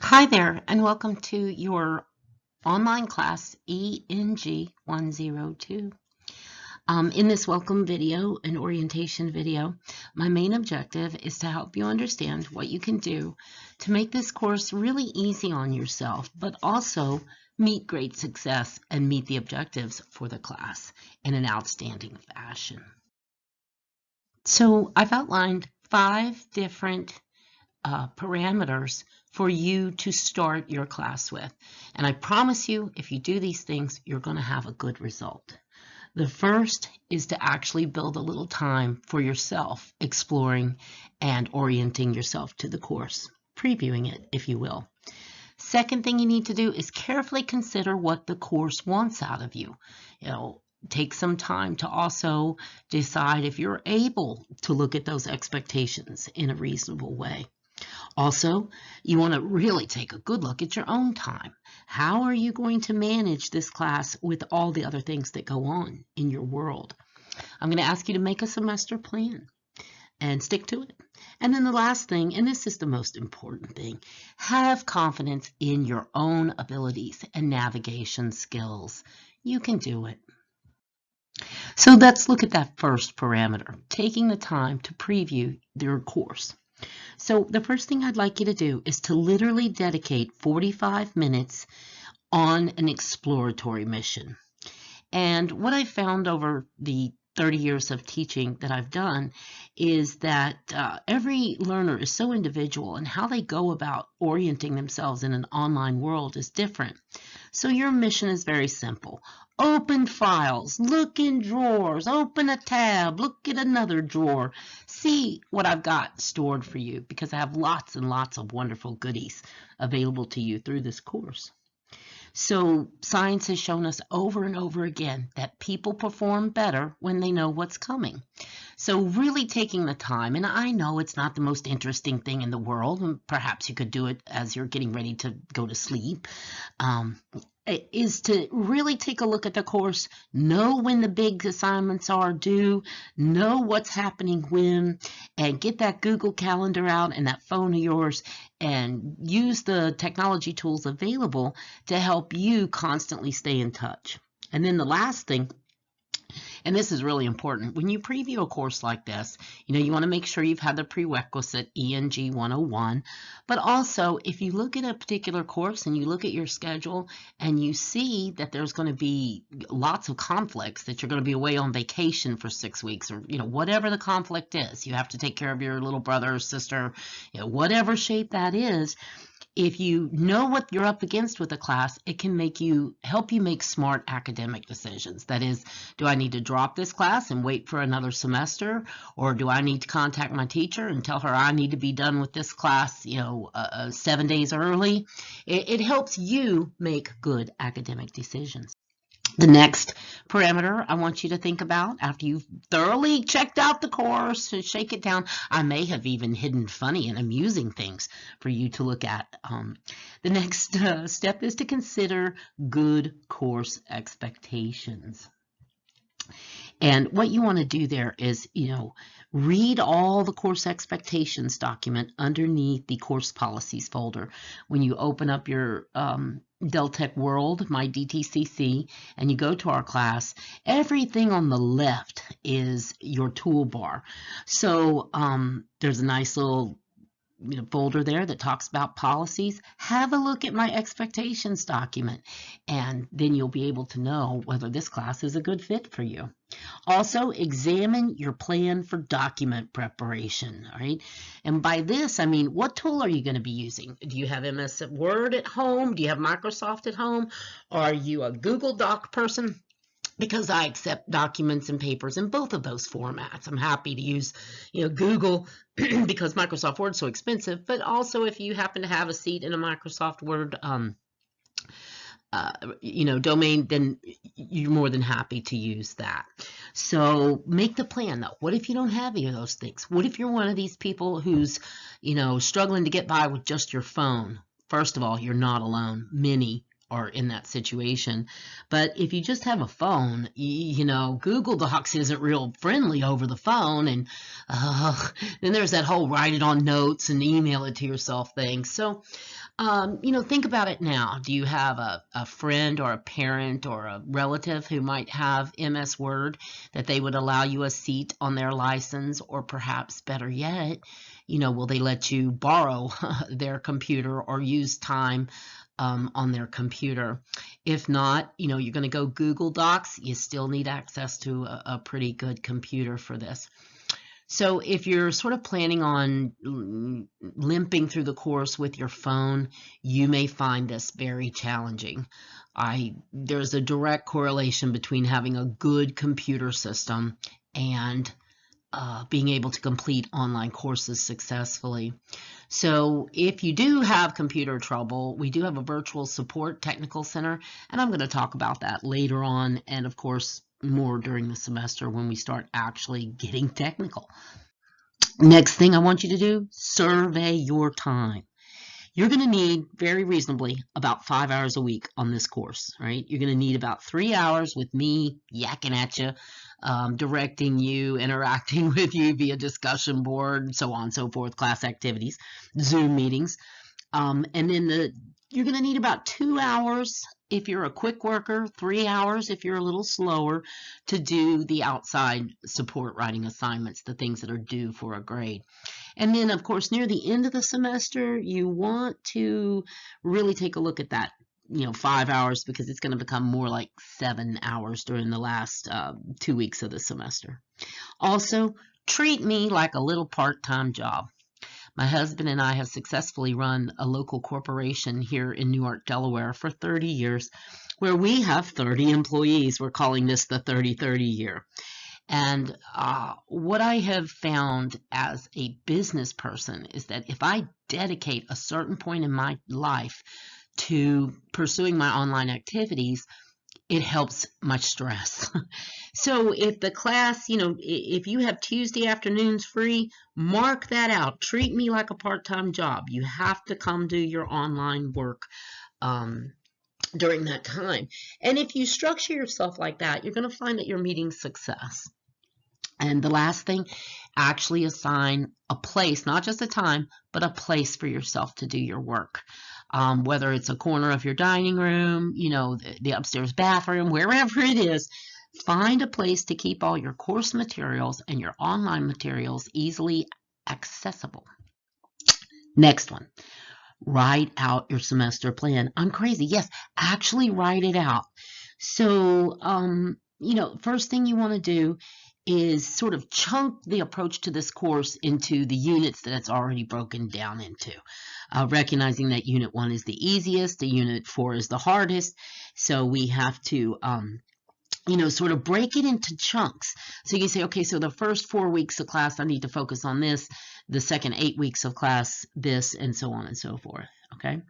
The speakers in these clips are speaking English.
Hi there, and welcome to your online class ENG 102. In this welcome video and orientation video, my main objective is to help you understand what you can do to make this course really easy on yourself, but also meet great success and meet the objectives for the class in an outstanding fashion. So I've outlined 5 different parameters for you to start your class with. And I promise you, if you do these things, you're going to have a good result. The first is to actually build a little time for yourself, exploring and orienting yourself to the course, previewing it, if you will. Second thing you need to do is carefully consider what the course wants out of you. Take some time to also decide if you're able to look at those expectations in a reasonable way. Also, you want to really take a good look at your own time. How are you going to manage this class with all the other things that go on in your world? I'm going to ask you to make a semester plan and stick to it. And then the last thing, and this is the most important thing, have confidence in your own abilities and navigation skills. You can do it. So let's look at that first parameter, taking the time to preview your course. So the first thing I'd like you to do is to literally dedicate 45 minutes on an exploratory mission. And what I found over the 30 years of teaching that I've done is that every learner is so individual, and how they go about orienting themselves in an online world is different. So your mission is very simple. Open files, look in drawers, open a tab, look at another drawer, see what I've got stored for you, because I have lots and lots of wonderful goodies available to you through this course. So science has shown us over and over again that people perform better when they know what's coming. So really taking the time, and I know it's not the most interesting thing in the world, and perhaps you could do it as you're getting ready to go to sleep, is to really take a look at the course, know when the big assignments are due, know what's happening when, and get that Google Calendar out and that phone of yours and use the technology tools available to help you constantly stay in touch. And then the last thing, and this is really important, when you preview a course like this, you want to make sure you've had the prerequisite ENG 101, but also if you look at a particular course and you look at your schedule and you see that there's going to be lots of conflicts, that you're going to be away on vacation for 6 weeks, or whatever the conflict is, you have to take care of your little brother or sister, whatever shape that is. If you know what you're up against with a class, it can help you make smart academic decisions. That is, do I need to drop this class and wait for another semester, or do I need to contact my teacher and tell her I need to be done with this class 7 days early? It helps you make good academic decisions. The next parameter I want you to think about, after you've thoroughly checked out the course and shake it down, I may have even hidden funny and amusing things for you to look at. The next step is to consider good course expectations. And what you want to do there is, read all the course expectations document underneath the course policies folder. When you open up your Deltec World, my DTCC, and you go to our class, everything on the left is your toolbar. So there's a nice little folder there that talks about policies. Have a look at my expectations document, and then you'll be able to know whether this class is a good fit for you. Also, examine your plan for document preparation, all right? And by this, I mean, what tool are you going to be using? Do you have MS Word at home? Do you have Microsoft at home? Are you a Google Doc person? Because I accept documents and papers in both of those formats. I'm happy to use, Google because Microsoft Word's so expensive, but also if you happen to have a seat in a Microsoft Word domain, then you're more than happy to use that. So make the plan, though. What if you don't have any of those things? What if you're one of these people who's, struggling to get by with just your phone? First of all, you're not alone. Many are in that situation. But if you just have a phone, you know, Google Docs isn't real friendly over the phone. And then there's that whole write it on notes and email it to yourself thing. So, you know, think about it now. Do you have a friend or a parent or a relative who might have MS Word that they would allow you a seat on their license? Or perhaps better yet, you know, will they let you borrow their computer or use time on their computer? If not, you know, you're going to go Google Docs. You still need access to a pretty good computer for this. So if you're sort of planning on limping through the course with your phone, you may find this very challenging. There's a direct correlation between having a good computer system and being able to complete online courses successfully. So if you do have computer trouble, we do have a virtual support technical center, and I'm going to talk about that later on, and of course more during the semester when we start actually getting technical. Next thing I want you to do, survey your time. You're going to need, very reasonably, about 5 hours a week on this course, right? You're going to need about 3 hours with me yakking at you, directing you, interacting with you via discussion board, so on and so forth, class activities, Zoom meetings. And then you're going to need about 2 hours if you're a quick worker, 3 hours if you're a little slower, to do the outside support writing assignments, the things that are due for a grade. And then, of course, near the end of the semester, you want to really take a look at that, you know, 5 hours, because it's going to become more like 7 hours during the last 2 weeks of the semester. Also, treat me like a little part-time job. My husband and I have successfully run a local corporation here in Newark, Delaware for 30 years, where we have 30 employees. We're calling this the 30-30 year. And what I have found as a business person is that if I dedicate a certain point in my life to pursuing my online activities, it helps my stress. So if the class, you know, if you have Tuesday afternoons free, mark that out. Treat me like a part-time job. You have to come do your online work during that time. And if you structure yourself like that, you're going to find that you're meeting success. And the last thing, actually assign a place, not just a time, but a place for yourself to do your work. Whether it's a corner of your dining room, you know, the upstairs bathroom, wherever it is, find a place to keep all your course materials and your online materials easily accessible. Next one, write out your semester plan. I'm crazy. Yes, actually write it out. So, you know, first thing you want to do is sort of chunk the approach to this course into the units that it's already broken down into, recognizing that Unit 1 is the easiest, the Unit 4 is the hardest, so we have to, you know, sort of break it into chunks. So you can say, okay, so the first 4 weeks of class, I need to focus on this, the second 8 weeks of class, this, and so on and so forth, okay?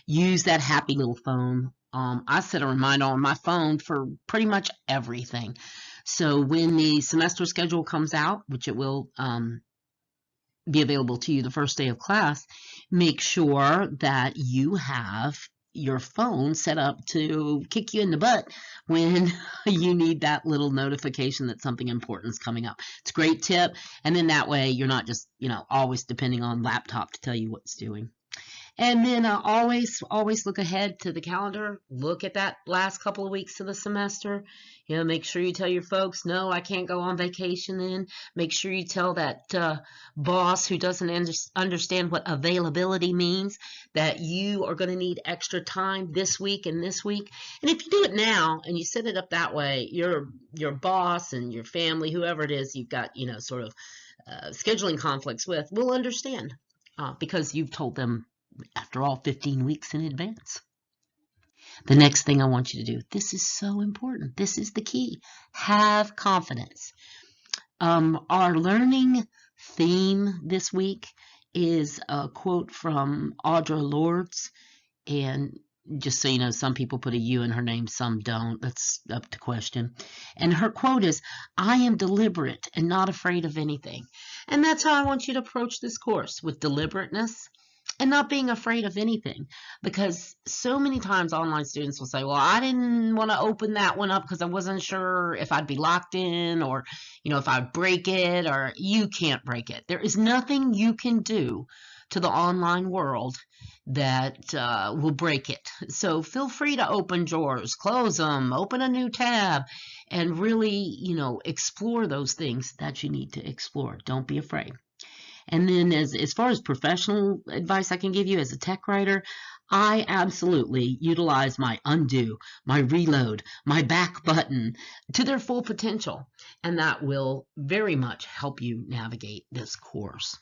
Use that happy little phone. I set a reminder on my phone for pretty much everything. So when the semester schedule comes out, which it will be available to you the first day of class, make sure that you have your phone set up to kick you in the butt when you need that little notification that something important is coming up. It's a great tip. And then that way you're not just, you know, always depending on laptop to tell you what it's doing. And then always look ahead to the calendar. Look at that last couple of weeks of the semester. You know, make sure you tell your folks, no, I can't go on vacation then. Make sure you tell that boss who doesn't understand what availability means that you are going to need extra time this week and this week. And if you do it now and you set it up that way, your boss and your family, whoever it is you've got, you know, sort of scheduling conflicts with, will understand because you've told them, after all, 15 weeks in advance. The next thing I want you to do, this is so important. This is the key. Have confidence. Our learning theme this week is a quote from Audre Lorde. And just so you know, some people put a U in her name, some don't. That's up to question. And her quote is, I am deliberate and not afraid of anything. And that's how I want you to approach this course, with deliberateness and not being afraid of anything, because so many times online students will say, well, I didn't want to open that one up because I wasn't sure if I'd be locked in, or if I'd break it. Or you can't break it. There is nothing you can do to the online world that will break it. So feel free to open drawers, close them, open a new tab, and really explore those things that you need to explore. Don't be afraid. And then as far as professional advice I can give you as a tech writer, I absolutely utilize my undo, my reload, my back button to their full potential. And that will very much help you navigate this course.